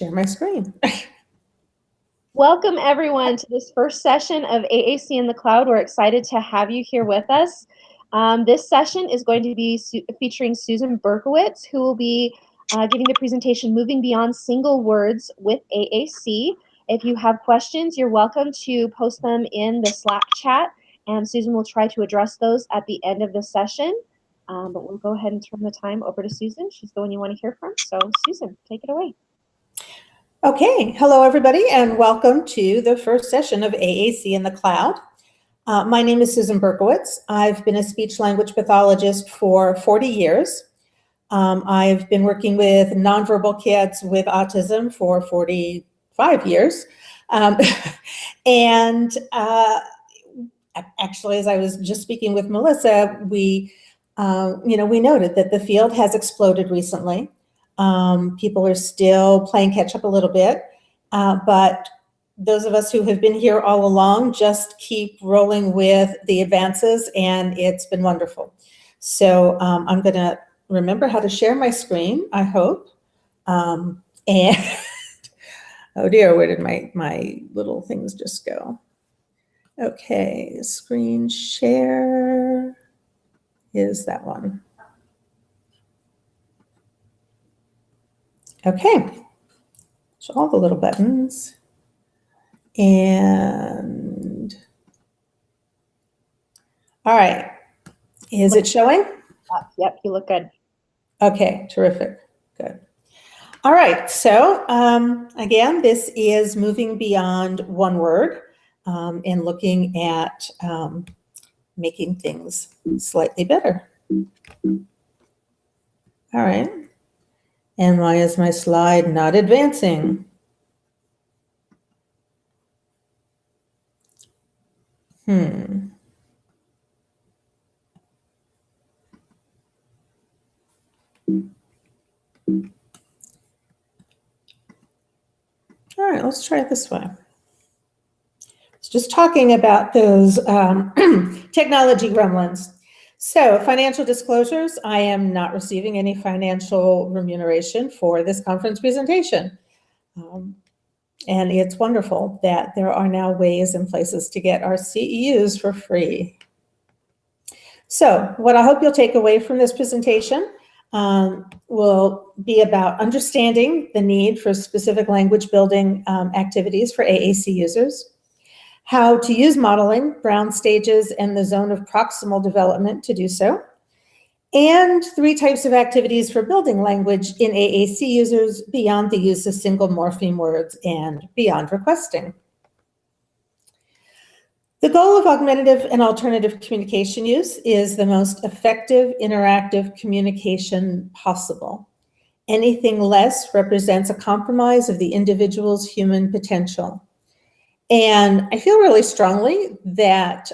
share my screen. Welcome everyone to this first session of AAC in the Cloud. We're excited to have you here with us. This session is going to be featuring Susan Berkowitz, who will be giving the presentation Moving Beyond Single Words with AAC. If you have questions, you're welcome to post them in the Slack chat, and Susan will try to address those at the end of the session. But we'll go ahead and turn the time over to Susan. She's the one you want to hear from. So Susan, take it away. Okay, hello everybody, and welcome to the first session of AAC in the Cloud. My name is Susan Berkowitz. I've been a speech language pathologist for 40 years. I've been working with nonverbal kids with autism for 45 years. Actually, as I was just speaking with Melissa, we noted that the field has exploded recently. People are still playing catch up a little bit, but those of us who have been here all along just keep rolling with the advances, and it's been wonderful. So I'm going to remember how to share my screen, I hope. And oh dear, where did my little things just go? Okay, screen share is that one. Okay, so all the little buttons, and all right, is it showing? Yep, you look good. Okay, terrific, good. All right, so again, this is moving beyond one word and looking at making things slightly better. All right. And why is my slide not advancing? All right, let's try it this way. It's just talking about those technology gremlins. So financial disclosures, I am not receiving any financial remuneration for this conference presentation. And it's wonderful that there are now ways and places to get our CEUs for free. So what I hope you'll take away from this presentation will be about understanding the need for specific language building activities for AAC users, how to use modeling, Brown stages, and the zone of proximal development to do so, and 3 types of activities for building language in AAC users beyond the use of single morpheme words and beyond requesting. The goal of augmentative and alternative communication use is the most effective interactive communication possible. Anything less represents a compromise of the individual's human potential. And I feel really strongly that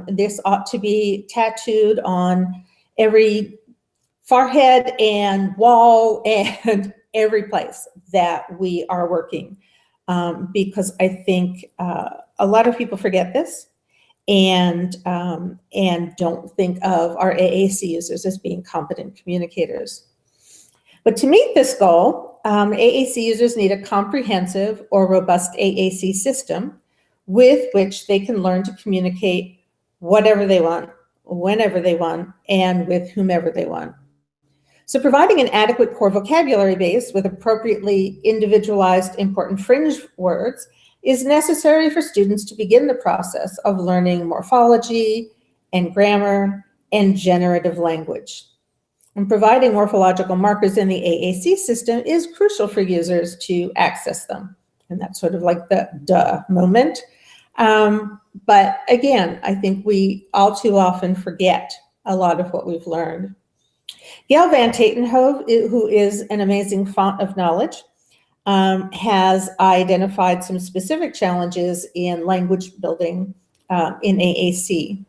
this ought to be tattooed on every forehead and wall and every place that we are working, because I think a lot of people forget this and don't think of our AAC users as being competent communicators. But to meet this goal, AAC users need a comprehensive or robust AAC system with which they can learn to communicate whatever they want, whenever they want, and with whomever they want. So providing an adequate core vocabulary base with appropriately individualized important fringe words is necessary for students to begin the process of learning morphology and grammar and generative language. And providing morphological markers in the AAC system is crucial for users to access them. And that's sort of like the duh moment. But again, I think we all too often forget a lot of what we've learned. Gail Van Tatenhove, who is an amazing font of knowledge, has identified some specific challenges in language building in AAC.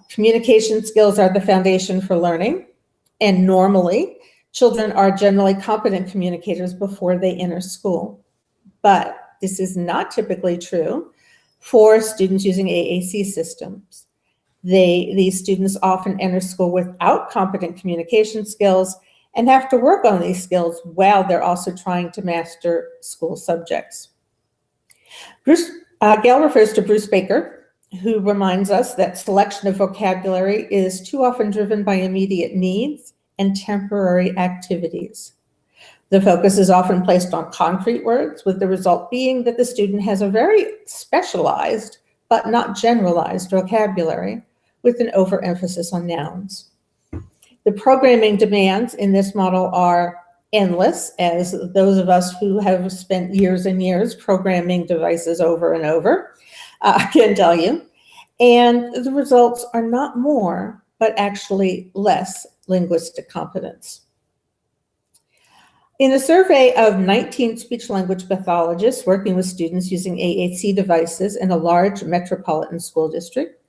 Communication skills are the foundation for learning, and normally, children are generally competent communicators before they enter school. But this is not typically true for students using AAC systems. These students often enter school without competent communication skills and have to work on these skills while they're also trying to master school subjects. Gail refers to Bruce Baker, who reminds us that selection of vocabulary is too often driven by immediate needs and temporary activities. The focus is often placed on concrete words, with the result being that the student has a very specialized but not generalized vocabulary, with an overemphasis on nouns. The programming demands in this model are endless, as those of us who have spent years and years programming devices over and over can tell you. And the results are not more, but actually less linguistic competence. In a survey of 19 speech-language pathologists working with students using AAC devices in a large metropolitan school district,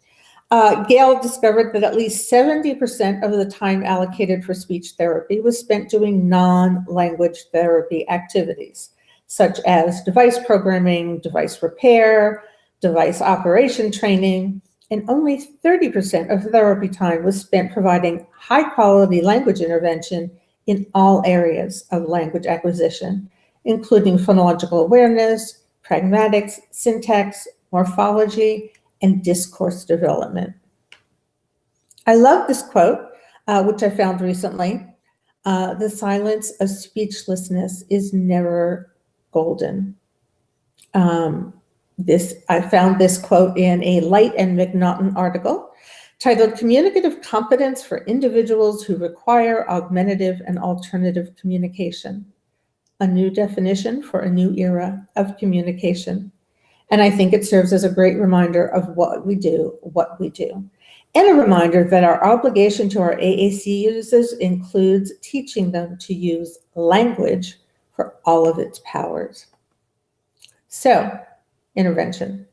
Gail discovered that at least 70% of the time allocated for speech therapy was spent doing non-language therapy activities, such as device programming, device repair, device operation training, and only 30% of therapy time was spent providing high-quality language intervention in all areas of language acquisition, including phonological awareness, pragmatics, syntax, morphology, and discourse development. I love this quote, which I found recently. The silence of speechlessness is never golden. I found this quote in a Light and McNaughton article titled "Communicative Competence for Individuals Who Require Augmentative and Alternative Communication, a New Definition for a New Era of Communication." And I think it serves as a great reminder of what we do, and a reminder that our obligation to our AAC users includes teaching them to use language for all of its powers. So, intervention.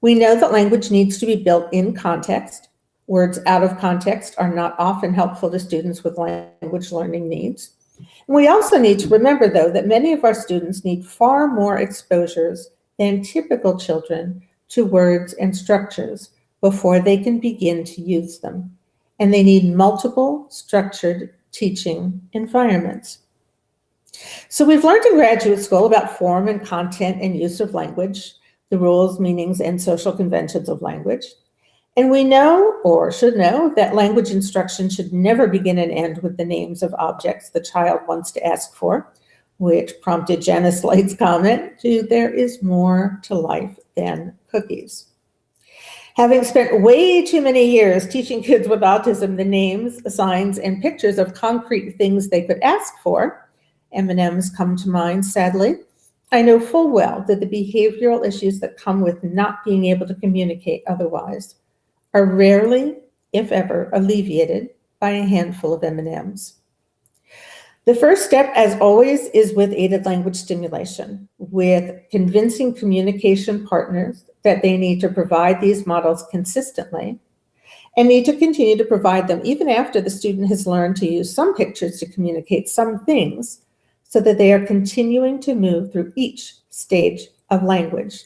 We know that language needs to be built in context. Words out of context are not often helpful to students with language learning needs. And we also need to remember, though, that many of our students need far more exposures than typical children to words and structures before they can begin to use them. And they need multiple structured teaching environments. So we've learned in graduate school about form and content and use of language, the rules, meanings, and social conventions of language. And we know, or should know, that language instruction should never begin and end with the names of objects the child wants to ask for, which prompted Janice Light's comment to "There is more to life than cookies." Having spent way too many years teaching kids with autism the names, signs, and pictures of concrete things they could ask for, M&Ms come to mind, sadly, I know full well that the behavioral issues that come with not being able to communicate otherwise are rarely, if ever, alleviated by a handful of M&Ms. The first step, as always, is with aided language stimulation, with convincing communication partners that they need to provide these models consistently and need to continue to provide them even after the student has learned to use some pictures to communicate some things, so that they are continuing to move through each stage of language.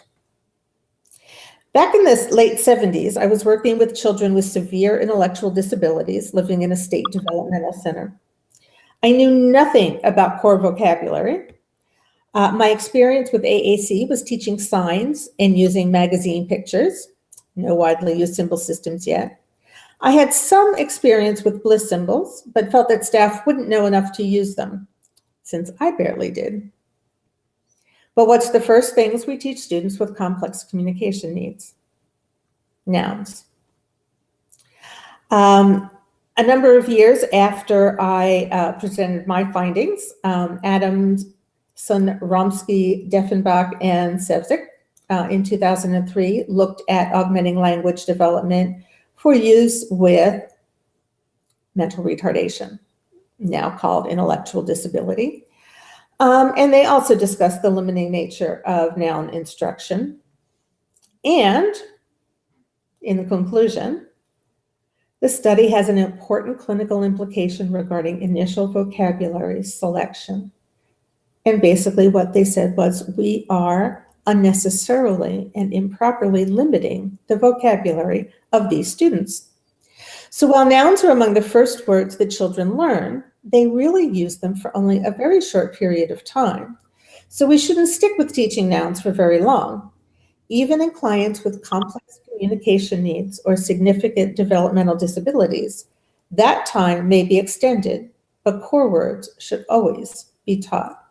Back in the late 70s, I was working with children with severe intellectual disabilities living in a state developmental center. I knew nothing about core vocabulary. My experience with AAC was teaching signs and using magazine pictures, no widely used symbol systems yet. I had some experience with bliss symbols, but felt that staff wouldn't know enough to use them, since I barely did. But what's the first things we teach students with complex communication needs? Nouns. A number of years after I presented my findings, Adamson, Romsky, Deffenbach, and Sevcik in 2003 looked at augmenting language development for use with mental retardation, now called intellectual disability. And they also discussed the limiting nature of noun instruction. And in the conclusion, the study has an important clinical implication regarding initial vocabulary selection. And basically what they said was, we are unnecessarily and improperly limiting the vocabulary of these students. So while nouns are among the first words that children learn, they really use them for only a very short period of time. So we shouldn't stick with teaching nouns for very long. Even in clients with complex communication needs or significant developmental disabilities, that time may be extended, but core words should always be taught.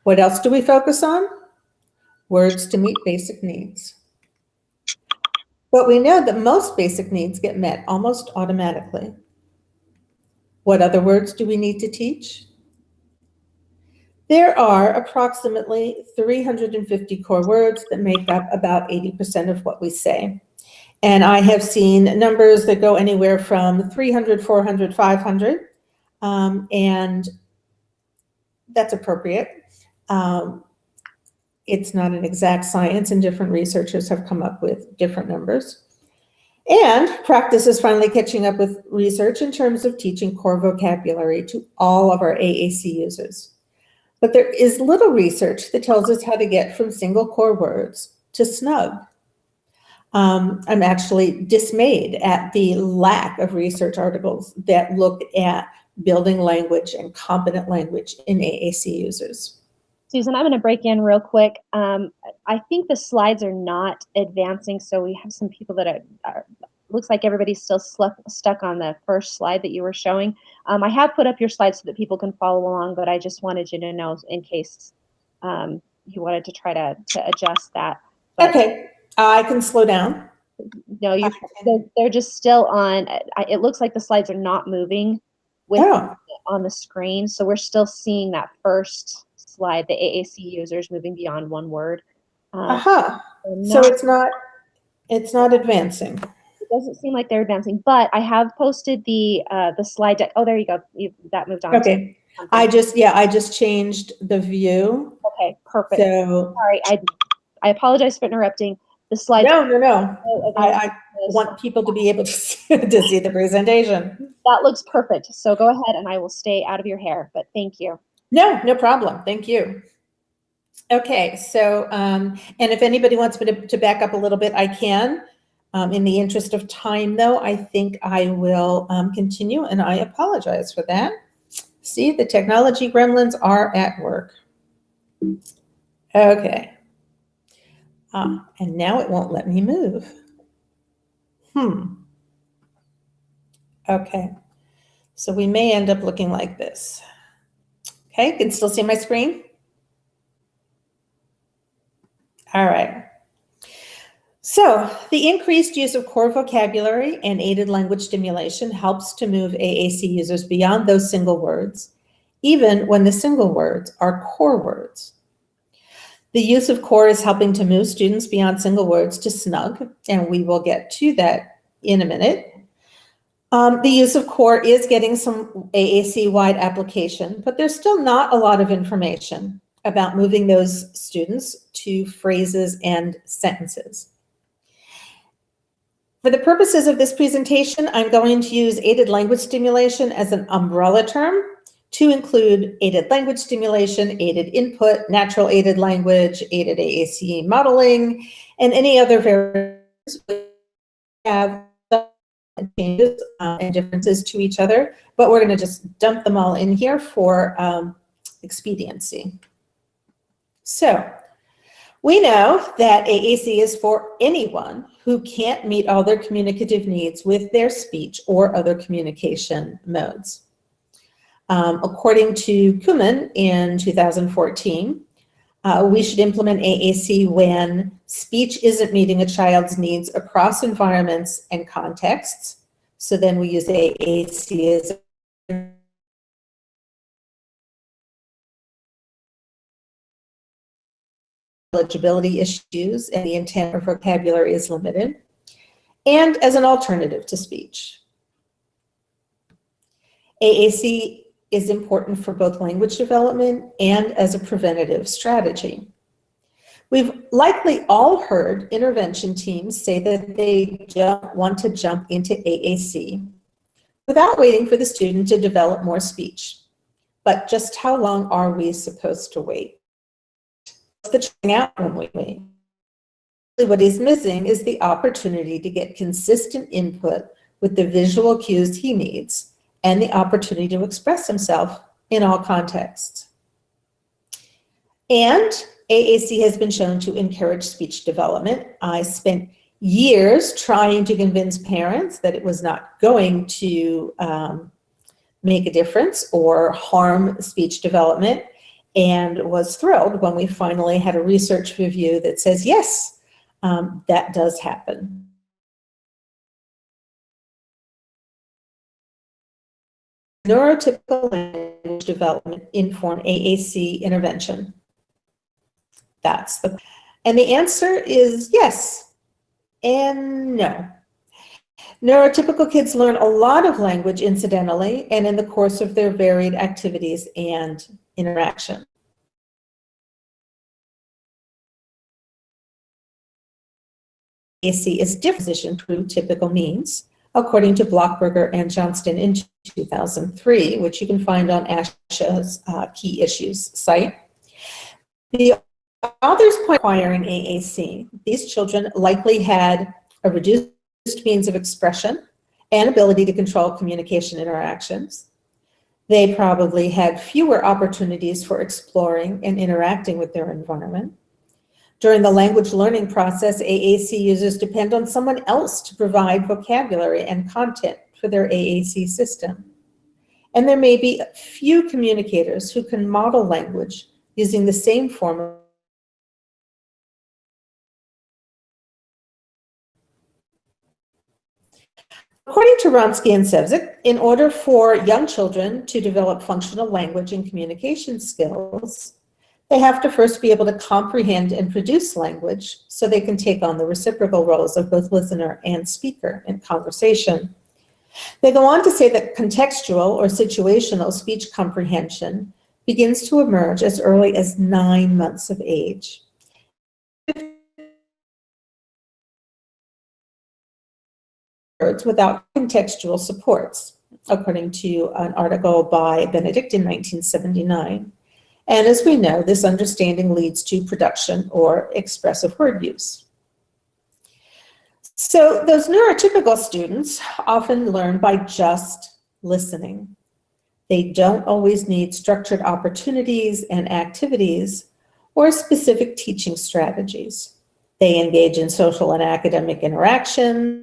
What else do we focus on? Words to meet basic needs. But we know that most basic needs get met almost automatically. What other words do we need to teach? There are approximately 350 core words that make up about 80% of what we say. And I have seen numbers that go anywhere from 300, 400, 500, and that's appropriate. It's not an exact science, and different researchers have come up with different numbers. And practice is finally catching up with research in terms of teaching core vocabulary to all of our AAC users. But there is little research that tells us how to get from single core words to snug. I'm actually dismayed at the lack of research articles that look at building language and competent language in AAC users. Susan, I'm going to break in real quick. I think the slides are not advancing, so we have some people that are looks like everybody's still stuck on the first slide that you were showing. I have put up your slides so that people can follow along, but I just wanted you to know in case you wanted to try to adjust that. But okay, I can slow down. No, they're just still on. It looks like the slides are not moving with on the screen, so we're still seeing that first slide, the AAC users moving beyond one word. So it's not advancing. It doesn't seem like they're advancing, but I have posted the slide deck. Oh, there you go. That moved on. Okay. I just changed the view. Okay, perfect. So sorry, I apologize for interrupting. The slide. No. I want people to be able to see the presentation. That looks perfect. So go ahead, and I will stay out of your hair. But thank you. No problem. Thank you. Okay, so and if anybody wants me to back up a little bit, I can. In the interest of time, though, I think I will continue, and I apologize for that. See, the technology gremlins are at work. Okay. And now it won't let me move. Okay. So we may end up looking like this. Okay, you can still see my screen? All right. So the increased use of core vocabulary and aided language stimulation helps to move AAC users beyond those single words, even when the single words are core words. The use of core is helping to move students beyond single words to snug, and we will get to that in a minute. The use of core is getting some AAC-wide application, but there's still not a lot of information about moving those students to phrases and sentences. For the purposes of this presentation, I'm going to use aided language stimulation as an umbrella term to include aided language stimulation, aided input, natural aided language, aided AAC modeling, and any other variables that have changes and differences to each other, but we're going to just dump them all in here for expediency. So we know that AAC is for anyone who can't meet all their communicative needs with their speech or other communication modes. According to Kuhlman in 2014, we should implement AAC when speech isn't meeting a child's needs across environments and contexts. So then we use AAC as eligibility issues and the intent of vocabulary is limited, and as an alternative to speech. AAC is important for both language development and as a preventative strategy. We've likely all heard intervention teams say that they don't want to jump into AAC without waiting for the student to develop more speech. But just how long are we supposed to wait? What's the trying out when we wait? What he's missing is the opportunity to get consistent input with the visual cues he needs and the opportunity to express himself in all contexts. And AAC has been shown to encourage speech development. I spent years trying to convince parents that it was not going to make a difference or harm speech development, and was thrilled when we finally had a research review that says, yes, that does happen. Neurotypical language development inform AAC intervention. And the answer is yes and no. Neurotypical kids learn a lot of language incidentally and in the course of their varied activities and interaction. AAC is different through typical means, according to Blockberger and Johnston in 2003, which you can find on ASHA's Key Issues site. The authors point acquiring AAC. These children likely had a reduced means of expression and ability to control communication interactions. They probably had fewer opportunities for exploring and interacting with their environment. During the language learning process, AAC users depend on someone else to provide vocabulary and content for their AAC system. And there may be few communicators who can model language using the same form. According to Ronsky and Sevcik, in order for young children to develop functional language and communication skills, they have to first be able to comprehend and produce language so they can take on the reciprocal roles of both listener and speaker in conversation. They go on to say that contextual or situational speech comprehension begins to emerge as early as 9 months of age. Without contextual supports, according to an article by Benedict in 1979. And as we know, this understanding leads to production or expressive word use. So those neurotypical students often learn by just listening. They don't always need structured opportunities and activities or specific teaching strategies. They engage in social and academic interaction,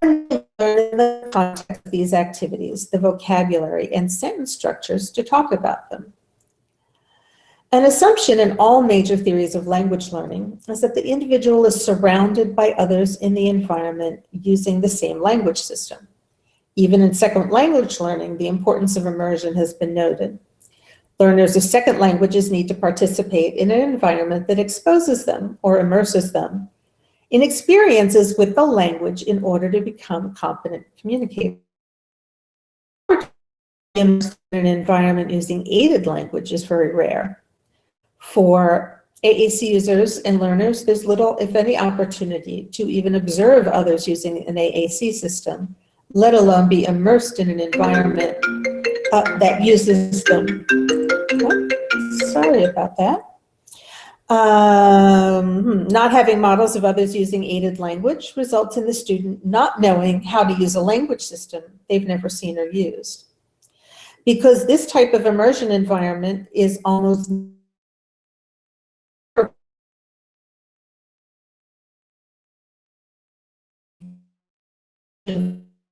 and learn in the context of these activities the vocabulary and sentence structures to talk about them. An assumption in all major theories of language learning is that the individual is surrounded by others in the environment using the same language system. Even in second language learning, the importance of immersion has been noted. Learners of second languages need to participate in an environment that exposes them or immerses them in experiences with the language in order to become competent communicators. In an environment using aided language is very rare. For AAC users and learners, there's little, if any, opportunity to even observe others using an AAC system, let alone be immersed in an environment that uses them. Oh, sorry about that. Not having models of others using aided language results in the student not knowing how to use a language system they've never seen or used. Because this type of immersion environment is almost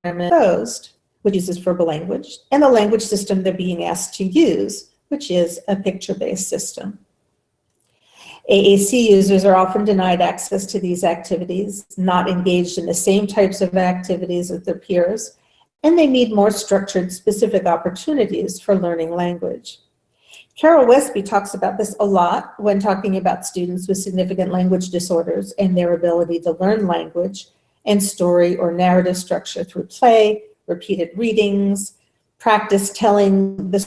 closed, which uses verbal language, and the language system they're being asked to use, which is a picture-based system. AAC users are often denied access to these activities, not engaged in the same types of activities as their peers, and they need more structured, specific opportunities for learning language. Carol Westby talks about this a lot when talking about students with significant language disorders and their ability to learn language and story or narrative structure through play, repeated readings, practice telling the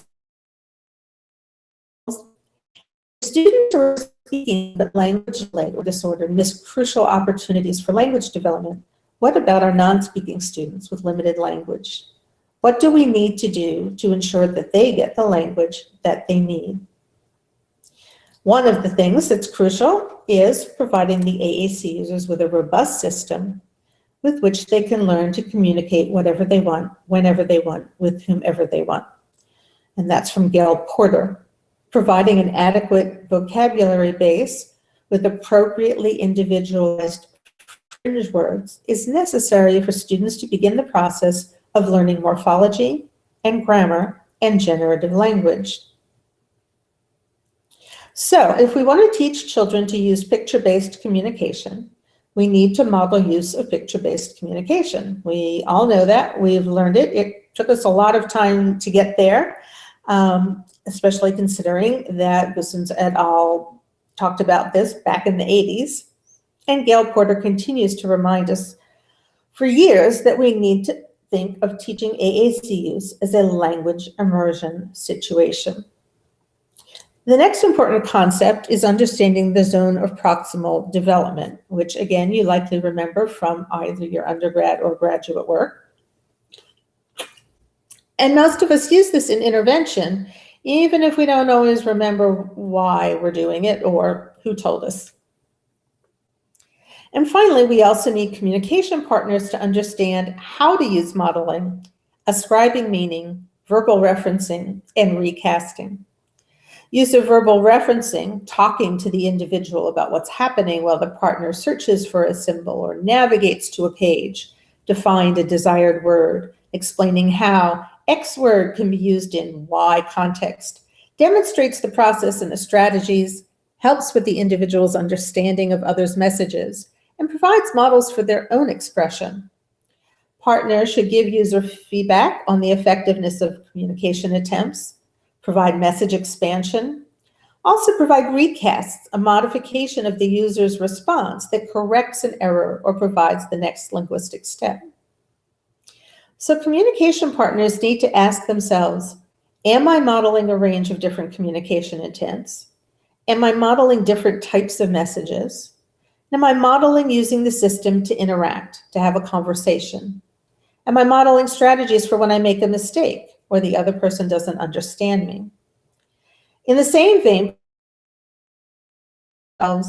students who are speaking but language delayed or disorder miss crucial opportunities for language development. What about our non-speaking students with limited language? What do we need to do to ensure that they get the language that they need? One of the things that's crucial is providing the AAC users with a robust system with which they can learn to communicate whatever they want, whenever they want, with whomever they want. And that's from Gail Porter. Providing an adequate vocabulary base with appropriately individualized fringe words is necessary for students to begin the process of learning morphology and grammar and generative language. So if we want to teach children to use picture-based communication, we need to model use of picture-based communication. We all know that. We've learned it. It took us a lot of time to get there, especially considering that Goossens et al. Talked about this back in the 80s. And Gail Porter continues to remind us for years that we need to think of teaching AAC use as a language immersion situation. The next important concept is understanding the zone of proximal development, which again, you likely remember from either your undergrad or graduate work. And most of us use this in intervention, even if we don't always remember why we're doing it or who told us. And finally, we also need communication partners to understand how to use modeling, ascribing meaning, verbal referencing, and recasting. Use of verbal referencing, talking to the individual about what's happening while the partner searches for a symbol or navigates to a page to find a desired word, explaining how X word can be used in Y context, demonstrates the process and the strategies, helps with the individual's understanding of others' messages, and provides models for their own expression. Partners should give user feedback on the effectiveness of communication attempts, provide message expansion, also provide recasts, a modification of the user's response that corrects an error or provides the next linguistic step. So communication partners need to ask themselves, am I modeling a range of different communication intents? Am I modeling different types of messages? Am I modeling using the system to interact, to have a conversation? Am I modeling strategies for when I make a mistake or the other person doesn't understand me? In the same vein, the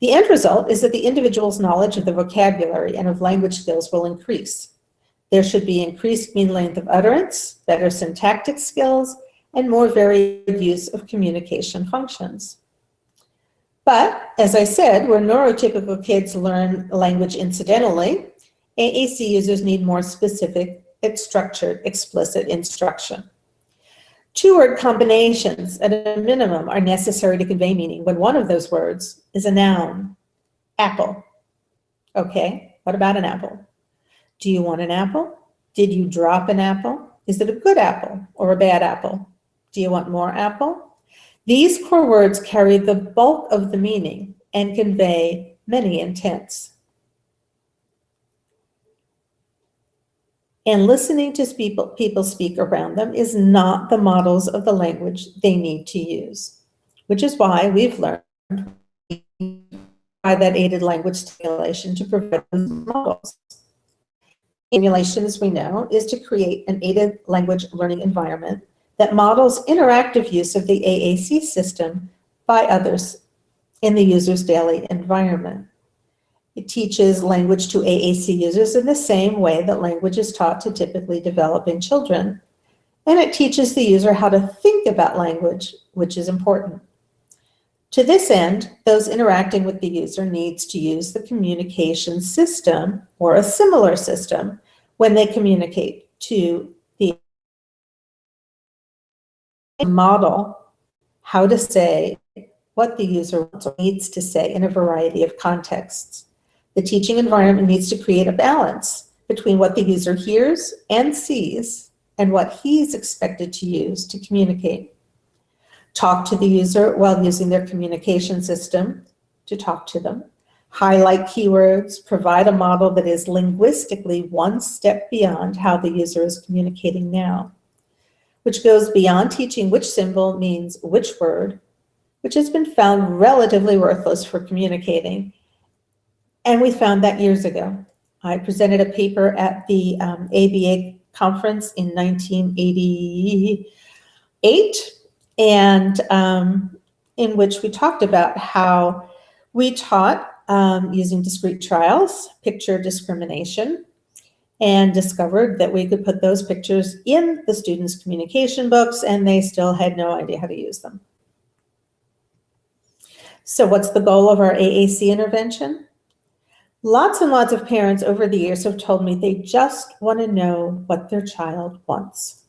end result is that the individual's knowledge of the vocabulary and of language skills will increase. There should be increased mean length of utterance, better syntactic skills, and more varied use of communication functions. But, as I said, where neurotypical kids learn language incidentally, AAC users need more specific, structured, explicit instruction. Two-word combinations, at a minimum, are necessary to convey meaning when one of those words is a noun. Apple. Okay, what about an apple? Do you want an apple? Did you drop an apple? Is it a good apple or a bad apple? Do you want more apple? These core words carry the bulk of the meaning and convey many intents. And listening to people speak around them is not the models of the language they need to use, which is why we've learned by that aided language stimulation to provide those models. Stimulation, as we know, is to create an aided language learning environment that models interactive use of the AAC system by others in the user's daily environment. It teaches language to AAC users in the same way that language is taught to typically developing children. And it teaches the user how to think about language, which is important. To this end, those interacting with the user needs to use the communication system or a similar system when they communicate to the model how to say what the user wants or needs to say in a variety of contexts. The teaching environment needs to create a balance between what the user hears and sees and what he's expected to use to communicate. Talk to the user while using their communication system to talk to them. Highlight keywords, provide a model that is linguistically one step beyond how the user is communicating now, which goes beyond teaching which symbol means which word, which has been found relatively worthless for communicating. And we found that years ago. I presented a paper at the ABA conference in 1980. and in which we talked about how we taught using discrete trials, picture discrimination, and discovered that we could put those pictures in the students' communication books and they still had no idea how to use them. So what's the goal of our AAC intervention? Lots and lots of parents over the years have told me they just want to know what their child wants.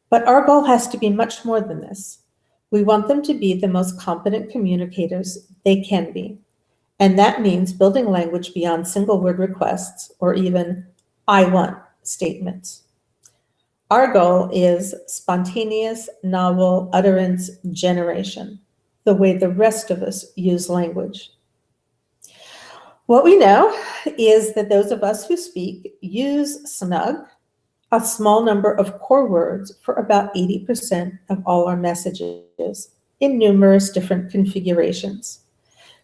But our goal has to be much more than this. We want them to be the most competent communicators they can be. And that means building language beyond single word requests or even I want statements. Our goal is spontaneous, novel utterance generation, the way the rest of us use language. What we know is that those of us who speak use SNUG, a small number of core words, for about 80% of all our messages in numerous different configurations.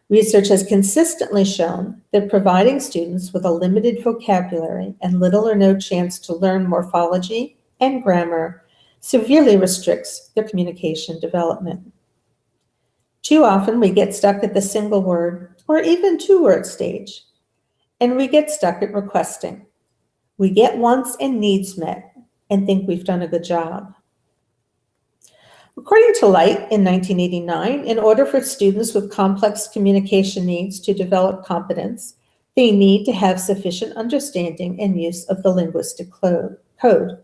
Research has consistently shown that providing students with a limited vocabulary and little or no chance to learn morphology and grammar severely restricts their communication development. Too often we get stuck at the single word or even two-word stage, and we get stuck at requesting. We get wants and needs met and think we've done a good job. According to Light in 1989, in order for students with complex communication needs to develop competence, they need to have sufficient understanding and use of the linguistic code.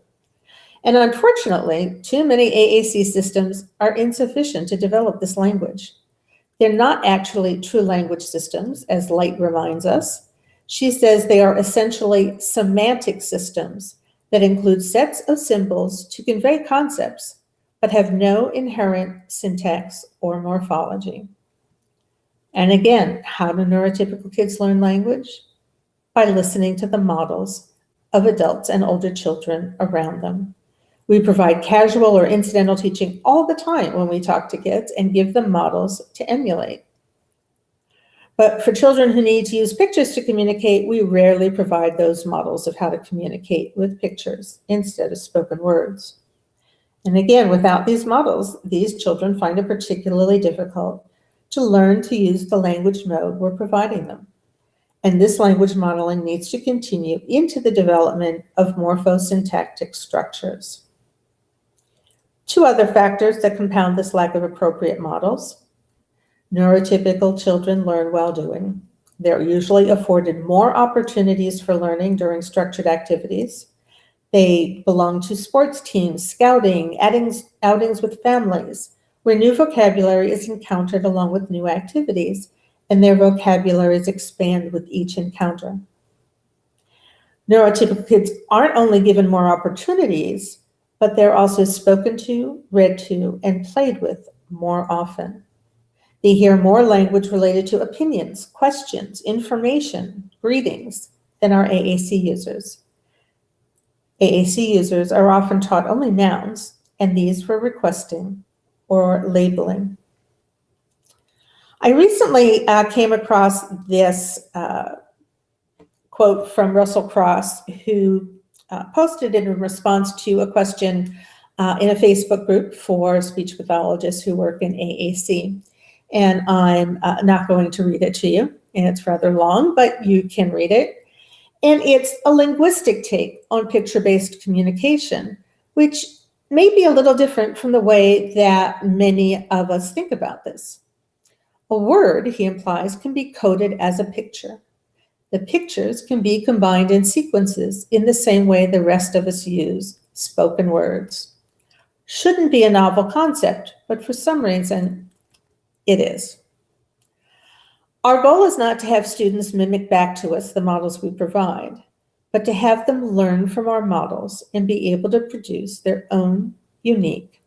And unfortunately, too many AAC systems are insufficient to develop this language. They're not actually true language systems, as Light reminds us. She says they are essentially semantic systems that include sets of symbols to convey concepts, but have no inherent syntax or morphology. And again, how do neurotypical kids learn language? By listening to the models of adults and older children around them. We provide casual or incidental teaching all the time when we talk to kids and give them models to emulate. But for children who need to use pictures to communicate, we rarely provide those models of how to communicate with pictures instead of spoken words. And again, without these models, these children find it particularly difficult to learn to use the language mode we're providing them. And this language modeling needs to continue into the development of morphosyntactic structures. Two other factors that compound this lack of appropriate models. Neurotypical children learn while doing. They're usually afforded more opportunities for learning during structured activities. They belong to sports teams, scouting, outings with families, where new vocabulary is encountered along with new activities, and their vocabularies expand with each encounter. Neurotypical kids aren't only given more opportunities, but they're also spoken to, read to, and played with more often. They hear more language related to opinions, questions, information, greetings than our AAC users. AAC users are often taught only nouns, and these for requesting or labeling. I recently came across this quote from Russell Cross, who posted it in response to a question in a Facebook group for speech pathologists who work in AAC. And I'm not going to read it to you, and it's rather long, but you can read it. And it's a linguistic take on picture-based communication, which may be a little different from the way that many of us think about this. A word, he implies, can be coded as a picture. The pictures can be combined in sequences in the same way the rest of us use spoken words. Shouldn't be a novel concept, but for some reason, it is. Our goal is not to have students mimic back to us the models we provide, but to have them learn from our models and be able to produce their own unique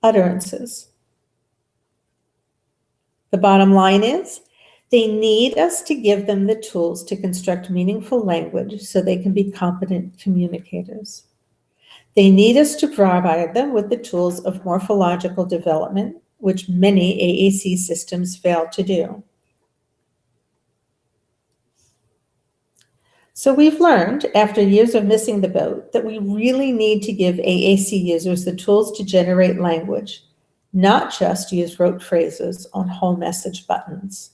utterances. The bottom line is, they need us to give them the tools to construct meaningful language so they can be competent communicators. They need us to provide them with the tools of morphological development, which many AAC systems fail to do. So we've learned, after years of missing the boat, that we really need to give AAC users the tools to generate language, not just use rote phrases on whole message buttons.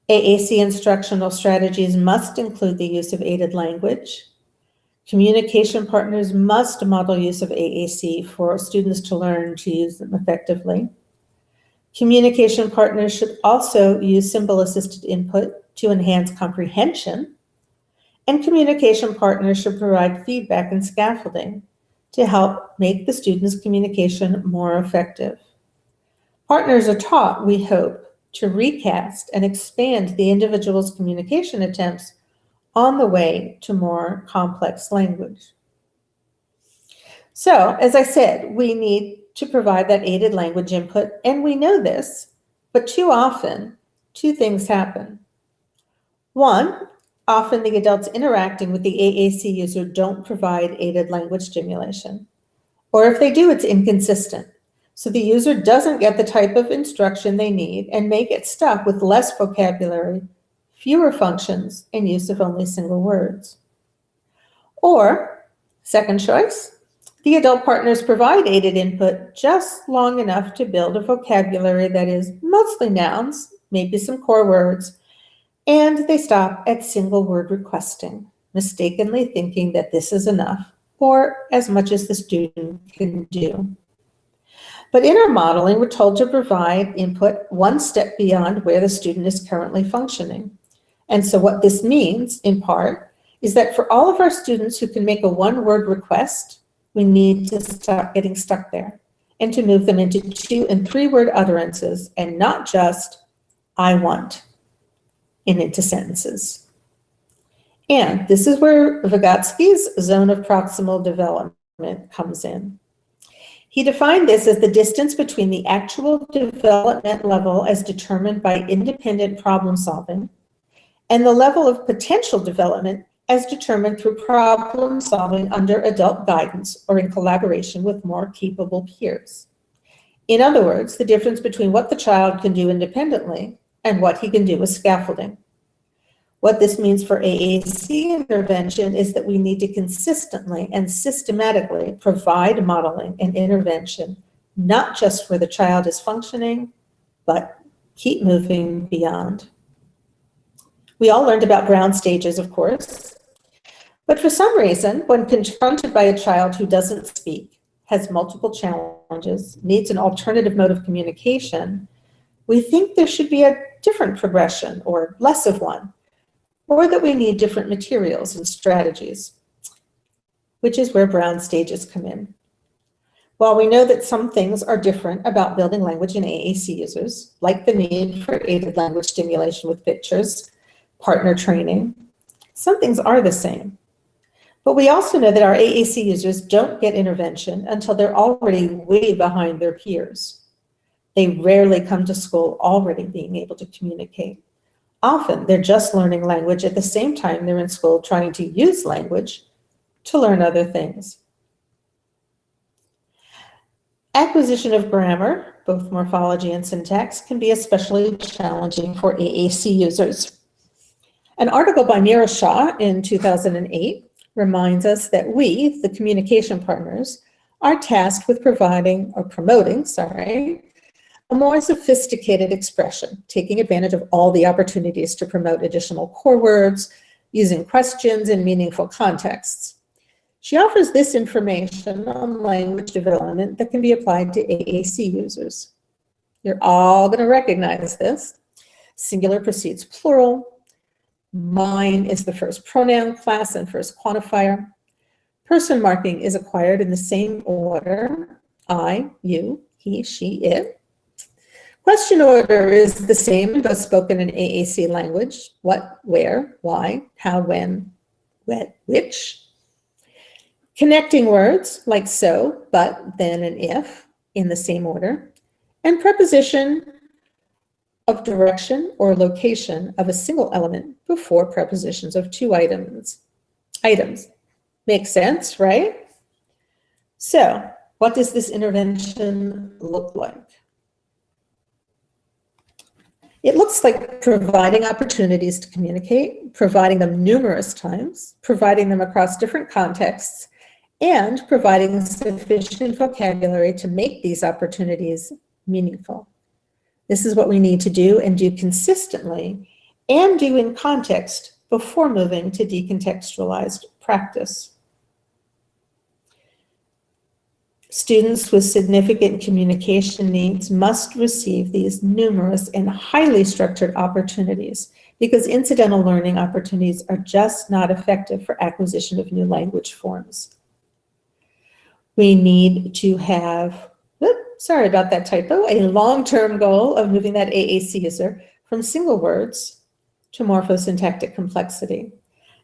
AAC instructional strategies must include the use of aided language. Communication partners must model use of AAC for students to learn to use them effectively. Communication partners should also use symbol-assisted input to enhance comprehension, and communication partners should provide feedback and scaffolding to help make the students' communication more effective. Partners are taught, we hope, to recast and expand the individual's communication attempts on the way to more complex language. So, as I said, we need to provide that aided language input, and we know this, but too often, two things happen. One, often the adults interacting with the AAC user don't provide aided language stimulation, or if they do, it's inconsistent. So the user doesn't get the type of instruction they need and may get stuck with less vocabulary, fewer functions, and use of only single words. Or, second choice, the adult partners provide aided input just long enough to build a vocabulary that is mostly nouns, maybe some core words, and they stop at single word requesting, mistakenly thinking that this is enough, or as much as the student can do. But in our modeling, we're told to provide input one step beyond where the student is currently functioning. And so what this means, in part, is that for all of our students who can make a one-word request, we need to stop getting stuck there and to move them into 2- and 3-word utterances and not just, I want, and into sentences. And this is where Vygotsky's zone of proximal development comes in. He defined this as the distance between the actual development level as determined by independent problem solving and the level of potential development as determined through problem solving under adult guidance or in collaboration with more capable peers. In other words, the difference between what the child can do independently and what he can do with scaffolding. What this means for AAC intervention is that we need to consistently and systematically provide modeling and intervention, not just where the child is functioning, but keep moving beyond. We all learned about Brown stages, of course, but for some reason, when confronted by a child who doesn't speak, has multiple challenges, needs an alternative mode of communication, we think there should be a different progression or less of one, or that we need different materials and strategies, which is where Brown stages come in. While we know that some things are different about building language in AAC users, like the need for aided language stimulation with pictures, partner training, some things are the same. But we also know that our AAC users don't get intervention until they're already way behind their peers. They rarely come to school already being able to communicate. Often, they're just learning language at the same time they're in school trying to use language to learn other things. Acquisition of grammar, both morphology and syntax, can be especially challenging for AAC users. An article by Mira Shah in 2008 reminds us that we, the communication partners, are tasked with promoting, a more sophisticated expression, taking advantage of all the opportunities to promote additional core words, using questions in meaningful contexts. She offers this information on language development that can be applied to AAC users. You're all going to recognize this. Singular precedes plural. Mine is the first pronoun class and first quantifier. Person marking is acquired in the same order: I, you, he, she, it. Question order is the same in both spoken and AAC language: what, where, why, how, when, which. Connecting words like so, but, then, and if in the same order. And preposition of direction or location of a single element before prepositions of 2 items. Makes sense, right? So, what does this intervention look like? It looks like providing opportunities to communicate, providing them numerous times, providing them across different contexts, and providing sufficient vocabulary to make these opportunities meaningful. This is what we need to do and do consistently and do in context before moving to decontextualized practice. Students with significant communication needs must receive these numerous and highly structured opportunities because incidental learning opportunities are just not effective for acquisition of new language forms. We need to have, sorry about that typo, a long-term goal of moving that AAC user from single words to morphosyntactic complexity,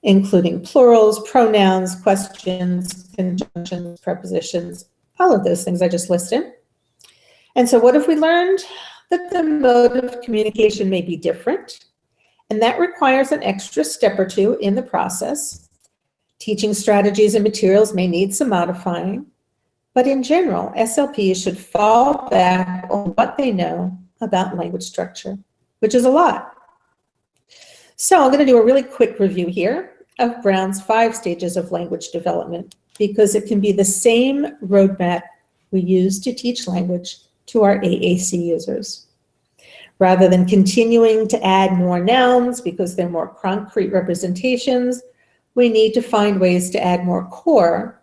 including plurals, pronouns, questions, conjunctions, prepositions, all of those things I just listed. And so what have we learned? That the mode of communication may be different, and that requires an extra step or two in the process. Teaching strategies and materials may need some modifying, but in general, SLPs should fall back on what they know about language structure, which is a lot. So I'm going to do a really quick review here of Brown's 5 stages of language development, because it can be the same roadmap we use to teach language to our AAC users. Rather than continuing to add more nouns because they're more concrete representations, we need to find ways to add more core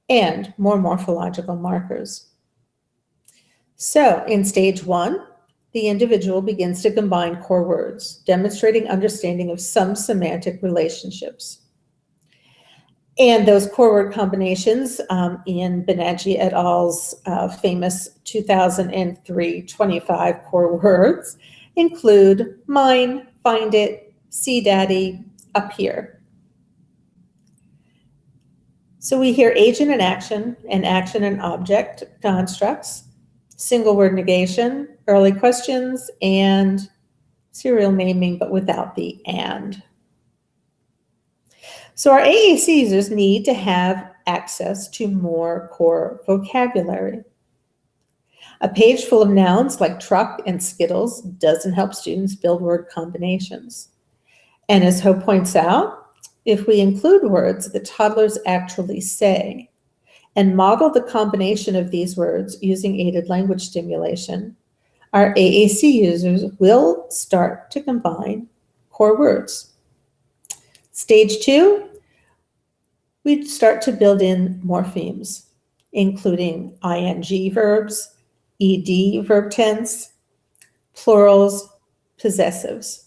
and more morphological markers. So in stage 1, the individual begins to combine core words, demonstrating understanding of some semantic relationships. And those core word combinations in Banerjee et al.'s famous 2003 25 core words include mine, find it, see daddy, up here. So we hear agent and action and object constructs, single word negation, early questions, and serial naming, but without the and. So our AAC users need to have access to more core vocabulary. A page full of nouns like truck and Skittles doesn't help students build word combinations. And as Ho points out, if we include words that toddlers actually say and model the combination of these words using aided language stimulation, our AAC users will start to combine core words. Stage 2, we start to build in morphemes, including ing verbs, ed verb tense, plurals, possessives,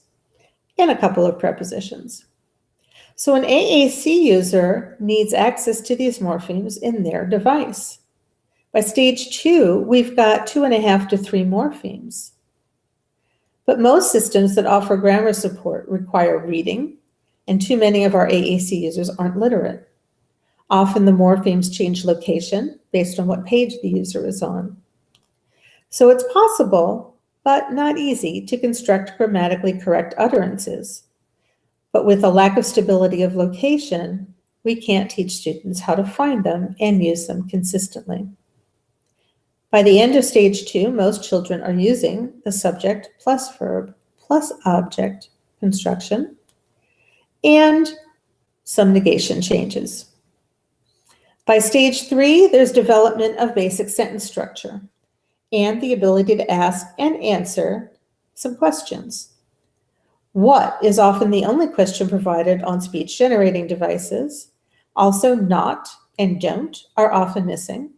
and a couple of prepositions. So an AAC user needs access to these morphemes in their device. By stage 2, we've got 2.5 to 3 morphemes. But most systems that offer grammar support require reading, and too many of our AAC users aren't literate. Often the morphemes change location based on what page the user is on. So it's possible, but not easy, to construct grammatically correct utterances. But with a lack of stability of location, we can't teach students how to find them and use them consistently. By the end of stage 2, most children are using the subject plus verb plus object construction and some negation changes. By stage 3, there's development of basic sentence structure and the ability to ask and answer some questions. What is often the only question provided on speech generating devices. Also not and don't are often missing.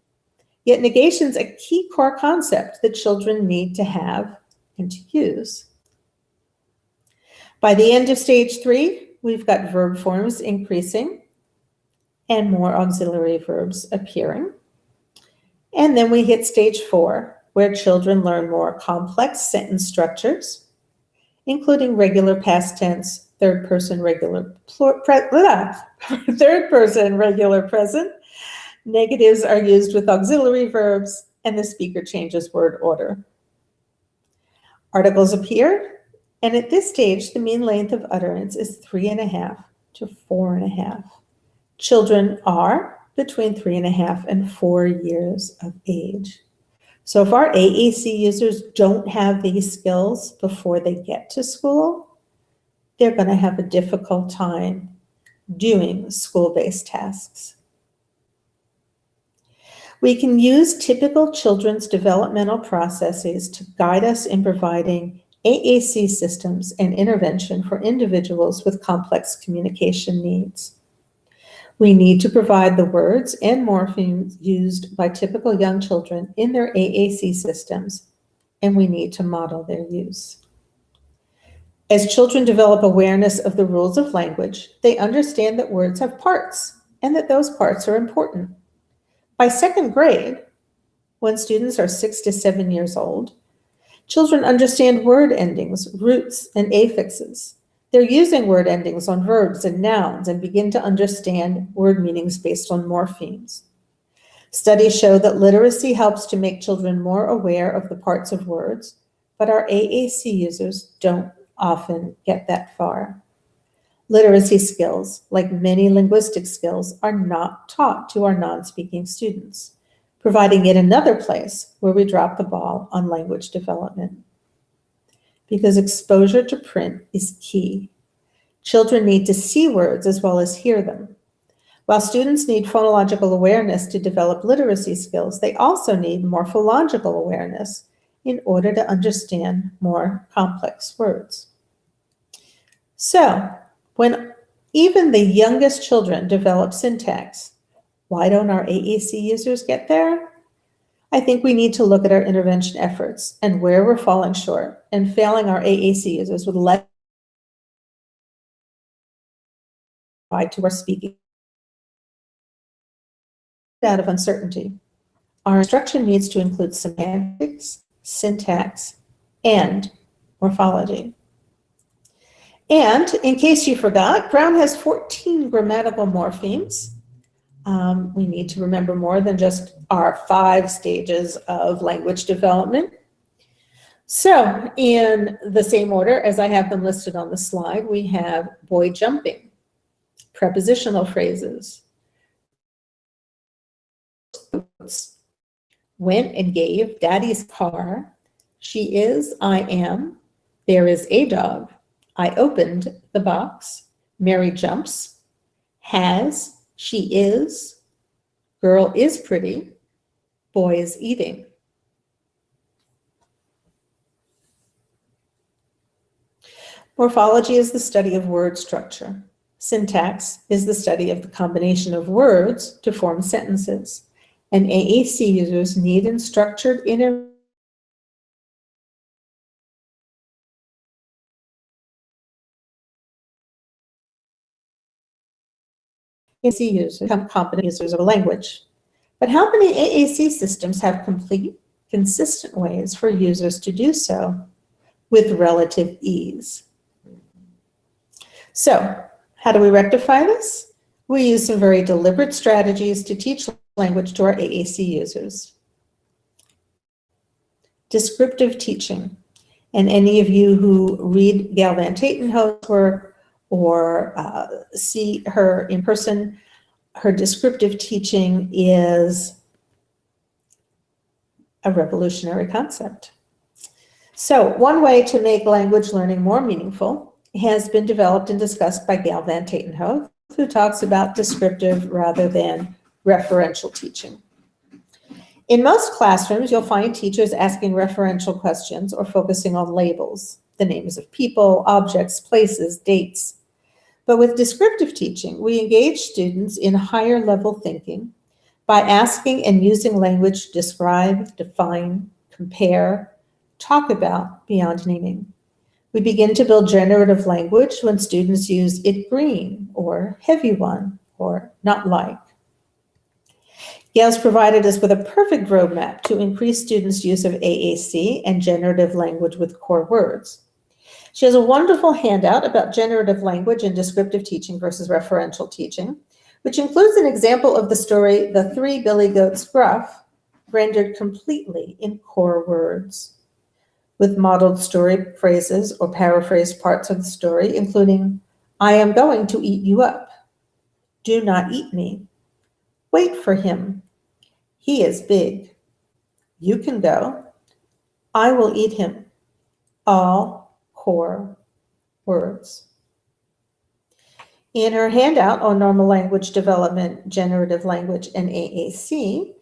Yet negation's a key core concept that children need to have and to use. By the end of stage 3, we've got verb forms increasing and more auxiliary verbs appearing. And then we hit stage 4, where children learn more complex sentence structures, including regular past tense, third person regular present. Negatives are used with auxiliary verbs, and the speaker changes word order. Articles appear, and at this stage, the mean length of utterance is 3.5 to 4.5. Children are between 3.5 and 4 years of age. So if our AAC users don't have these skills before they get to school, they're going to have a difficult time doing school-based tasks. We can use typical children's developmental processes to guide us in providing AAC systems and intervention for individuals with complex communication needs. We need to provide the words and morphemes used by typical young children in their AAC systems, and we need to model their use. As children develop awareness of the rules of language, they understand that words have parts and that those parts are important. By second grade, when students are 6 to 7 years old, children understand word endings, roots, and affixes. They're using word endings on verbs and nouns and begin to understand word meanings based on morphemes. Studies show that literacy helps to make children more aware of the parts of words, but our AAC users don't often get that far. Literacy skills, like many linguistic skills, are not taught to our non-speaking students, providing yet another place where we drop the ball on language development. Because exposure to print is key. Children need to see words as well as hear them. While students need phonological awareness to develop literacy skills, they also need morphological awareness in order to understand more complex words. So, when even the youngest children develop syntax, why don't our AAC users get there? I think we need to look at our intervention efforts and where we're falling short and failing our AAC users with less to our speaking out of uncertainty. Our instruction needs to include semantics, syntax, and morphology. And in case you forgot, Brown has 14 grammatical morphemes. We need to remember more than just our 5 stages of language development. So in the same order as I have them listed on the slide, we have boy jumping, prepositional phrases, went and gave daddy's car, she is, I am, there is a dog, I opened the box, Mary jumps, has, she is, girl is pretty, boy is eating. Morphology is the study of word structure. Syntax is the study of the combination of words to form sentences. And AAC users need in structured AAC users become competent users of a language. But how many AAC systems have complete, consistent ways for users to do so with relative ease? So, how do we rectify this? We use some very deliberate strategies to teach language to our AAC users. Descriptive teaching. And any of you who read Gail Van Tatenhove's work or see her in person, her descriptive teaching is a revolutionary concept. So one way to make language learning more meaningful has been developed and discussed by Gail Van Tatenhove, who talks about descriptive rather than referential teaching. In most classrooms, you'll find teachers asking referential questions or focusing on labels, the names of people, objects, places, dates. But with descriptive teaching, we engage students in higher level thinking by asking and using language to describe, define, compare, talk about beyond naming. We begin to build generative language when students use it green or heavy one or not like. Gail's provided us with a perfect roadmap to increase students' use of AAC and generative language with core words. She has a wonderful handout about generative language and descriptive teaching versus referential teaching, which includes an example of the story, The Three Billy Goats Gruff, rendered completely in core words, with modeled story phrases or paraphrased parts of the story, including, I am going to eat you up. Do not eat me. Wait for him. He is big. You can go. I will eat him. All core words. In her handout on normal language development, generative language, and AAC,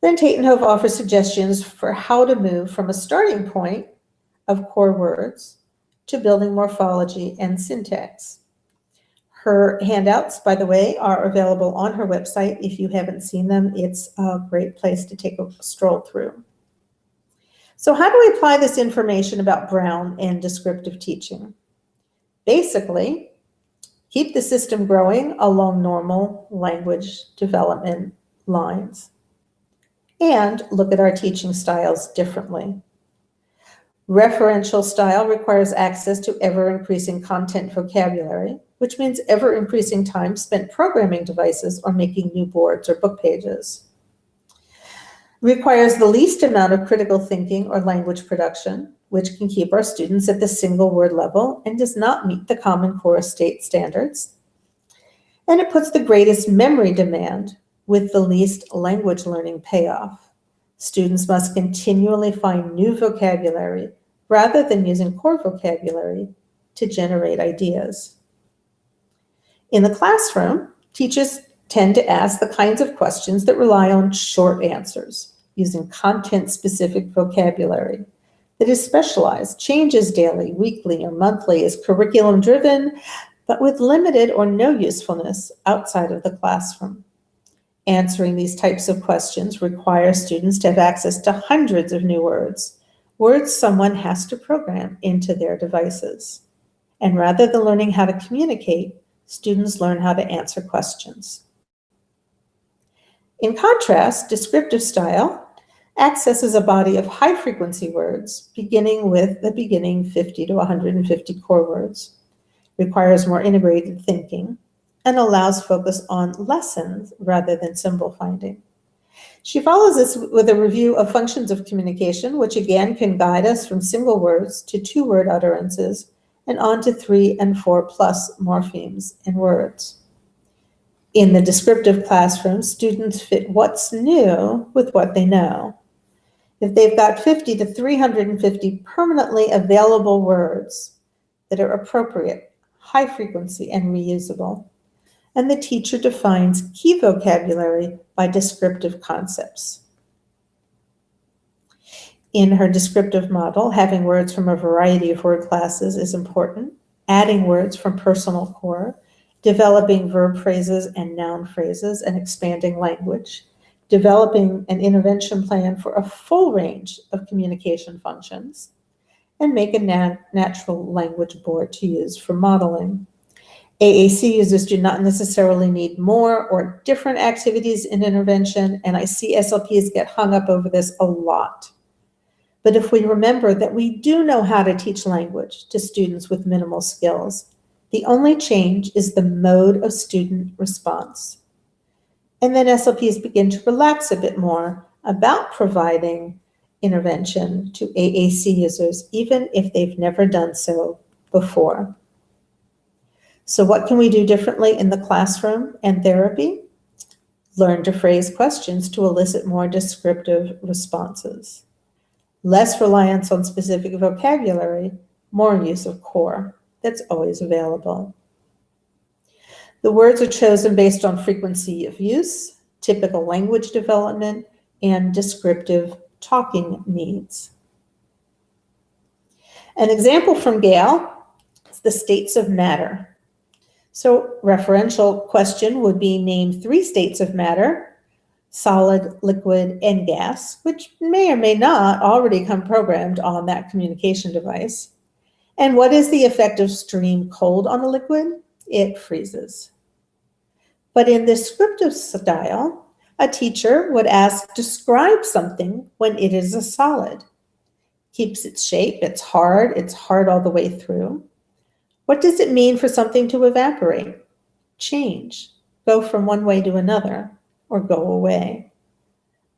then Tatenhove offers suggestions for how to move from a starting point of core words to building morphology and syntax. Her handouts, by the way, are available on her website. If you haven't seen them, it's a great place to take a stroll through. So how do we apply this information about Brown and descriptive teaching? Basically, keep the system growing along normal language development lines and look at our teaching styles differently. Referential style requires access to ever-increasing content vocabulary, which means ever-increasing time spent programming devices or making new boards or book pages. Requires the least amount of critical thinking or language production, which can keep our students at the single word level and does not meet the Common Core state standards. And it puts the greatest memory demand with the least language learning payoff. Students must continually find new vocabulary rather than using core vocabulary to generate ideas. In the classroom, teachers tend to ask the kinds of questions that rely on short answers, using content-specific vocabulary that is specialized, changes daily, weekly, or monthly, is curriculum-driven, but with limited or no usefulness outside of the classroom. Answering these types of questions requires students to have access to hundreds of new words, words someone has to program into their devices. And rather than learning how to communicate, students learn how to answer questions. In contrast, descriptive style accesses a body of high-frequency words, beginning with the beginning 50 to 150 core words, requires more integrated thinking, and allows focus on lessons rather than symbol finding. She follows this with a review of functions of communication, which again can guide us from single words to two-word utterances and on to 3 and 4+ morphemes in words. In the descriptive classroom, students fit what's new with what they know. If they've got 50 to 350 permanently available words that are appropriate, high frequency, and reusable, and the teacher defines key vocabulary by descriptive concepts. In her descriptive model, having words from a variety of word classes is important, adding words from personal core, developing verb phrases and noun phrases, and expanding language, developing an intervention plan for a full range of communication functions, and make a natural language board to use for modeling. AAC users do not necessarily need more or different activities in intervention, and I see SLPs get hung up over this a lot. But if we remember that we do know how to teach language to students with minimal skills, the only change is the mode of student response. And then SLPs begin to relax a bit more about providing intervention to AAC users, even if they've never done so before. So what can we do differently in the classroom and therapy? Learn to phrase questions to elicit more descriptive responses. Less reliance on specific vocabulary, more use of core that's always available. The words are chosen based on frequency of use, typical language development, and descriptive talking needs. An example from Gail is the states of matter. So referential question would be name 3 states of matter: solid, liquid, and gas, which may or may not already come programmed on that communication device. And what is the effect of extreme cold on a liquid? It freezes. But in descriptive style, a teacher would ask, describe something when it is a solid. Keeps its shape, it's hard all the way through. What does it mean for something to evaporate? Change, go from one way to another, or go away.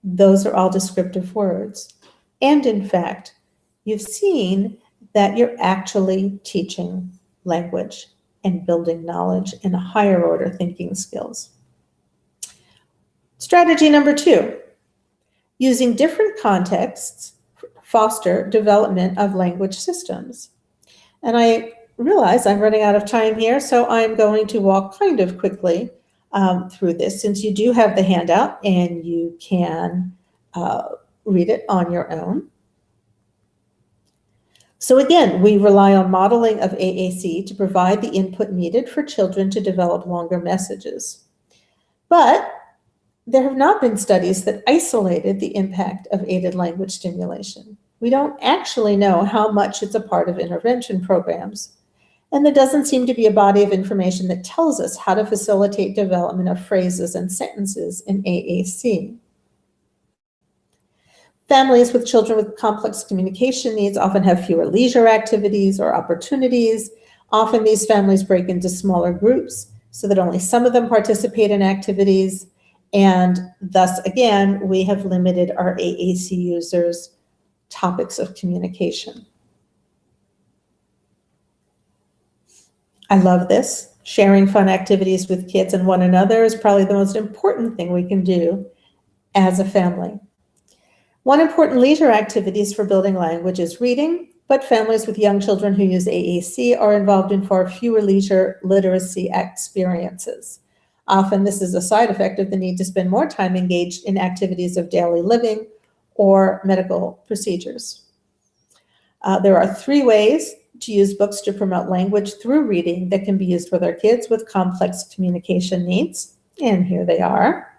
Those are all descriptive words. And in fact, you've seen that you're actually teaching language and building knowledge and higher order thinking skills. Strategy number 2, Using different contexts foster development of language systems. And I realize I'm running out of time here, so I'm going to walk kind of quickly through this, since you do have the handout and you can read it on your own. So again, we rely on modeling of AAC to provide the input needed for children to develop longer messages. But there have not been studies that isolated the impact of aided language stimulation. We don't actually know how much it's a part of intervention programs. And there doesn't seem to be a body of information that tells us how to facilitate development of phrases and sentences in AAC. Families with children with complex communication needs often have fewer leisure activities or opportunities. Often these families break into smaller groups so that only some of them participate in activities. And thus, again, we have limited our AAC users' topics of communication. I love this. Sharing fun activities with kids and one another is probably the most important thing we can do as a family. One important leisure activities for building language is reading, but families with young children who use AAC are involved in far fewer leisure literacy experiences. Often this is a side effect of the need to spend more time engaged in activities of daily living or medical procedures. There are 3 ways to use books to promote language through reading that can be used with our kids with complex communication needs, and here they are.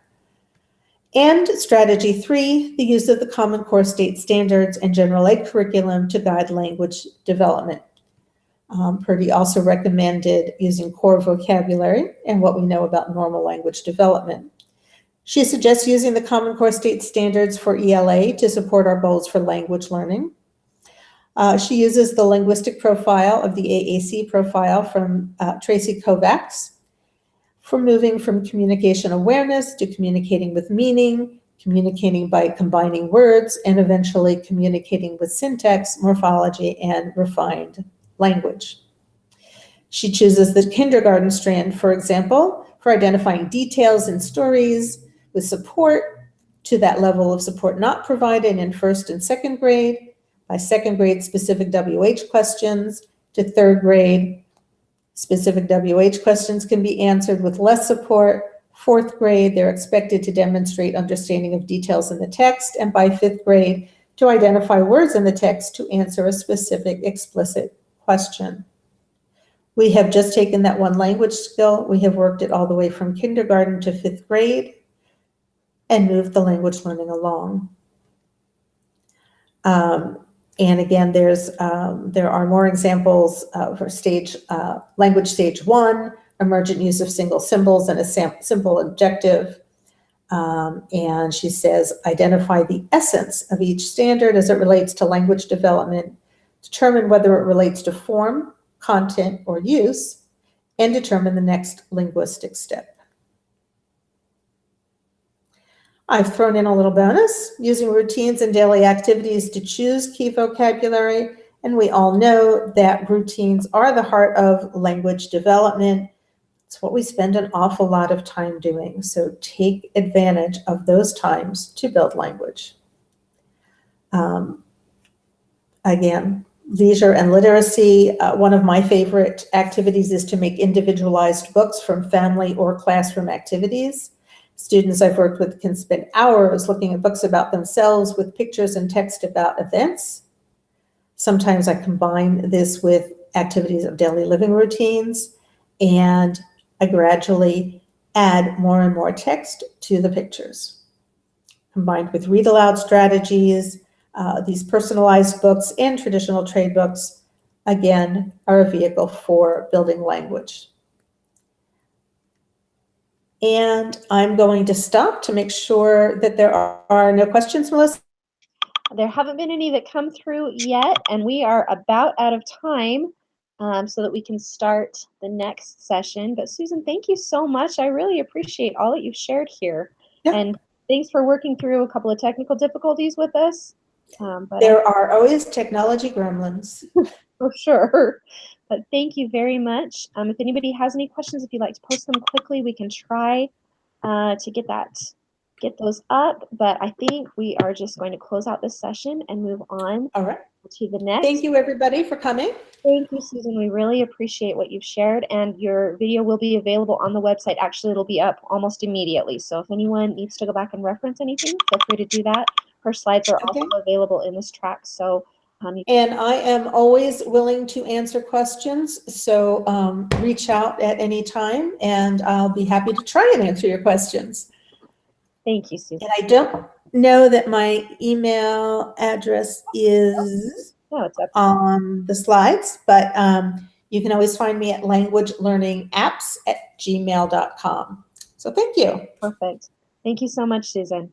And strategy 3, the use of the Common Core state standards and general ed curriculum to guide language development. Purdy also recommended using core vocabulary and what we know about normal language development. She suggests using the Common Core state standards for ELA to support our goals for language learning. She uses the linguistic profile of the AAC profile from Tracy Kovacs for moving from communication awareness to communicating with meaning, communicating by combining words, and eventually communicating with syntax, morphology, and refined language. She chooses the kindergarten strand, for example, for identifying details in stories with support to that level of support not provided in 1st and 2nd grade, by 2nd grade specific WH questions, to 3rd grade specific WH questions can be answered with less support. 4th grade, they're expected to demonstrate understanding of details in the text, and by 5th grade, to identify words in the text to answer a specific explicit question. We have just taken that one language skill. We have worked it all the way from kindergarten to 5th grade and moved the language learning along. And again, there are more examples for language stage 1, emergent use of single symbols and a simple objective. And she says, identify the essence of each standard as it relates to language development, determine whether it relates to form, content, or use, and determine the next linguistic step. I've thrown in a little bonus, using routines and daily activities to choose key vocabulary. And we all know that routines are the heart of language development. It's what we spend an awful lot of time doing. So take advantage of those times to build language. Again, leisure and literacy. One of my favorite activities is to make individualized books from family or classroom activities. Students I've worked with can spend hours looking at books about themselves with pictures and text about events. Sometimes I combine this with activities of daily living routines, and I gradually add more and more text to the pictures. Combined with read aloud strategies, these personalized books and traditional trade books, again, are a vehicle for building language. And I'm going to stop to make sure that there are no questions, Melissa. There haven't been any that come through yet, and we are about out of time so that we can start the next session. But Susan, thank you so much. I really appreciate all that you've shared here. Yeah. And thanks for working through a couple of technical difficulties with us. But there are always technology gremlins. For sure. But thank you very much. If anybody has any questions, if you'd like to post them quickly, we can try to get that get those up, but I think we are just going to close out this session and move on All right. to the next. Thank you, everybody, for coming. Thank you, Susan. We really appreciate what you've shared, and your video will be available on the website. Actually, it'll be up almost immediately. So if anyone needs to go back and reference anything, feel free to do that. Her slides are also available in this track. So and I am always willing to answer questions. So reach out at any time, and I'll be happy to try and answer your questions. Thank you, Susan. And I don't know that my email address is on the slides, but you can always find me at languagelearningapps@gmail.com. So thank you. Perfect. Thank you so much, Susan.